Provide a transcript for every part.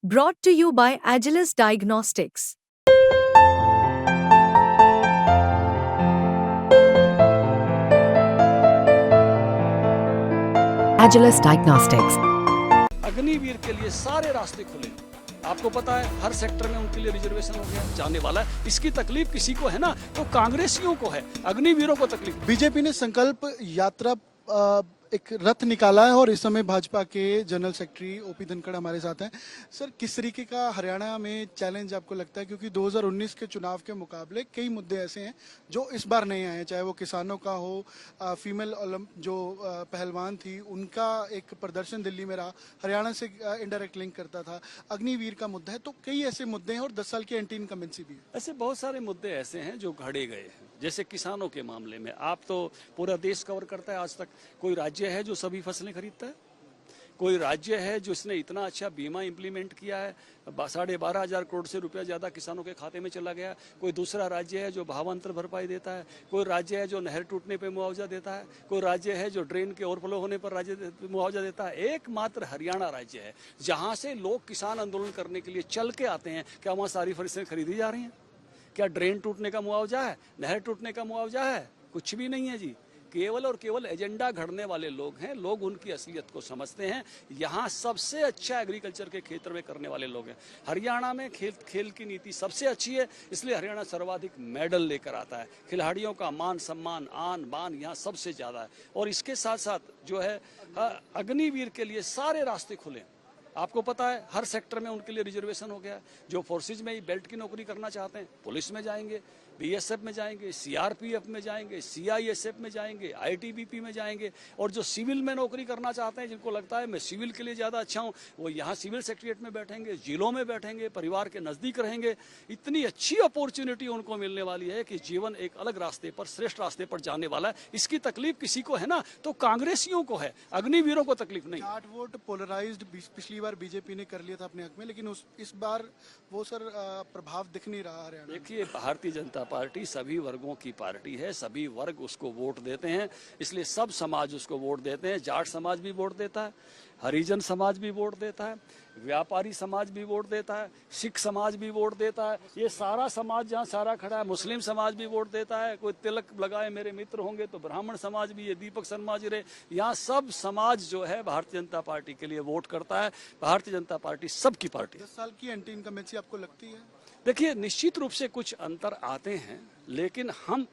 Brought to you by Agilus Diagnostics. Agilus Diagnostics. Agniveer के लिए सारे रास्ते खुले। आपको पता है हर सेक्टर में उनके लिए रिजर्वेशन हो गया, जाने वाला है। इसकी तकलीफ किसी को है ना, तो कांग्रेसियों को है, अग्निवीरों को तकलीफ। बीजेपी ने संकल्प यात्रा एक रथ निकाला है और इस समय भाजपा के जनरल सेक्रेटरी ओपी धनखड़ हमारे साथ हैं। सर, किस तरीके का हरियाणा में चैलेंज आपको लगता है, क्योंकि 2019 के चुनाव के मुकाबले कई मुद्दे ऐसे हैं जो इस बार नहीं आए हैं, चाहे वो किसानों का हो, फीमेल जो पहलवान थी उनका एक प्रदर्शन दिल्ली में रहा, हरियाणा से इनडायरेक्ट लिंक करता था, अग्निवीर का मुद्दा है, तो कई ऐसे मुद्दे हैं और 10 साल की एंटी इनकम्बेंसी भी है। ऐसे बहुत सारे मुद्दे ऐसे हैं जो घड़े गए हैं। जैसे किसानों के मामले में आप तो पूरा देश कवर करता है, आज तक कोई राज्य है जो सभी फसलें खरीदता है? कोई राज्य है जो इसने इतना अच्छा बीमा इंप्लीमेंट किया है, 12,500 करोड़ से रुपया ज्यादा किसानों के खाते में चला गया? कोई दूसरा राज्य है जो भावांतर भरपाई देता है? कोई राज्य है जो नहर टूटने पे मुआवजा देता है? कोई राज्य है जो ड्रेन के ओवरफ्लो होने पर राज्य मुआवजा देता है? एकमात्र हरियाणा राज्य है जहां से लोग किसान आंदोलन करने के लिए चल के आते हैं। क्या वहां सारी फसलें खरीदी जा रही हैं? क्या ड्रेन टूटने का मुआवजा है, नहर टूटने का मुआवजा है? कुछ भी नहीं है जी। केवल और केवल एजेंडा घड़ने वाले लोग हैं। लोग उनकी असलियत को समझते हैं। यहाँ सबसे अच्छा एग्रीकल्चर के क्षेत्र में करने वाले लोग हैं। हरियाणा में खेल की नीति सबसे अच्छी है, इसलिए हरियाणा सर्वाधिक मेडल लेकर आता है। खिलाड़ियों का मान सम्मान आन बान यहाँ सबसे ज्यादा है। और इसके साथ साथ जो है अग्निवीर के लिए सारे रास्ते खुले। आपको पता है हर सेक्टर में उनके लिए रिजर्वेशन हो गया है। जो फोर्सेज में बेल्ट की नौकरी करना चाहते हैं, पुलिस में जाएंगे, बीएसएफ में जाएंगे, सीआरपीएफ में जाएंगे, सीआईएसएफ में जाएंगे, आईटीबीपी में जाएंगे। और जो सिविल में नौकरी करना चाहते हैं, जिनको लगता है मैं सिविल के लिए ज्यादा अच्छा हूं, वो यहाँ सिविल सेक्रेटरीट में बैठेंगे, जिलों में बैठेंगे, परिवार के नजदीक रहेंगे। इतनी अच्छी अपॉर्चुनिटी उनको मिलने वाली है कि जीवन एक अलग रास्ते पर, श्रेष्ठ रास्ते पर जाने वाला है। इसकी तकलीफ किसी को है ना, तो कांग्रेसियों को है, अग्निवीरों को तकलीफ नहीं। 8 वोट पोलराइज्ड पिछली बार बीजेपी ने कर लिया था अपने हक में, लेकिन इस बार वो सर प्रभाव दिख नहीं रहा हरियाणा। देखिए, भारतीय जनता पार्टी सभी वर्गों की पार्टी है, सभी वर्ग उसको वोट देते हैं, इसलिए सब समाज उसको वोट देते हैं। जाट समाज भी वोट देता है, हरिजन समाज भी वोट देता है, व्यापारी समाज भी वोट देता है, सिख समाज भी वोट देता है। ये सारा समाज जहाँ सारा खड़ा है, मुस्लिम समाज भी वोट देता है। कोई तिलक लगाए मेरे मित्र होंगे तो ब्राह्मण समाज भी, ये दीपक शर्मा जी रहे, यहाँ सब समाज जो है भारतीय जनता पार्टी के लिए वोट करता है। भारतीय जनता पार्टी सबकी पार्टी। 10 साल की एंटी इनकम्बेंसी आपको लगती है? देखिए, निश्चित रूप से कुछ अंतर आते हैं, लेकिन हम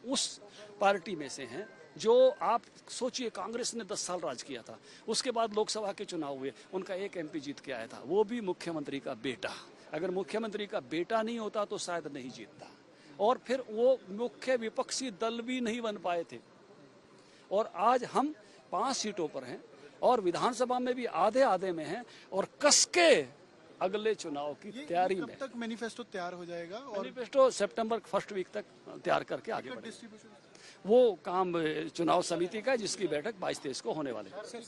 उस पार्टी में से हैं जो, आप सोचिए, कांग्रेस ने 10 साल राज किया था, उसके बाद लोकसभा के चुनाव हुए, उनका एक एमपी जीत के आया था, वो भी मुख्यमंत्री का बेटा। अगर मुख्यमंत्री का बेटा नहीं होता तो शायद नहीं जीतता। और फिर वो मुख्य विपक्षी दल भी नहीं बन पाए थे। और आज हम 5 सीटों पर हैं और विधानसभा में भी आधे आधे में हैं और कसके अगले चुनाव की तैयारी में। कब तक मैनिफेस्टो तैयार हो जाएगा? और मैनिफेस्टो सितंबर फर्स्ट वीक तक तैयार करके आगे बढ़ेगा। वो काम चुनाव समिति का है, जिसकी बैठक 22-23 को होने वाली है।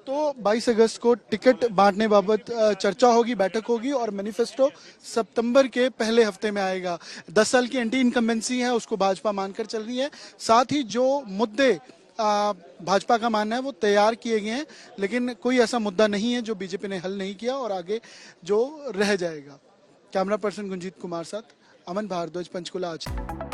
तो 22 अगस्त को टिकट बांटने बाबत चर्चा होगी, बैठक होगी और मैनिफेस्टो सितंबर के पहले हफ्ते में आएगा। 10 साल की एंटी इनकम्बेंसी है, उसको भाजपा मानकर चल रही है। साथ ही जो मुद्दे भाजपा का मानना है वो तैयार किए गए हैं, लेकिन कोई ऐसा मुद्दा नहीं है जो बीजेपी ने हल नहीं किया और आगे जो रह जाएगा। कैमरा पर्सन गुंजीत कुमार साथ अमन भारद्वाज, पंचकुला आज।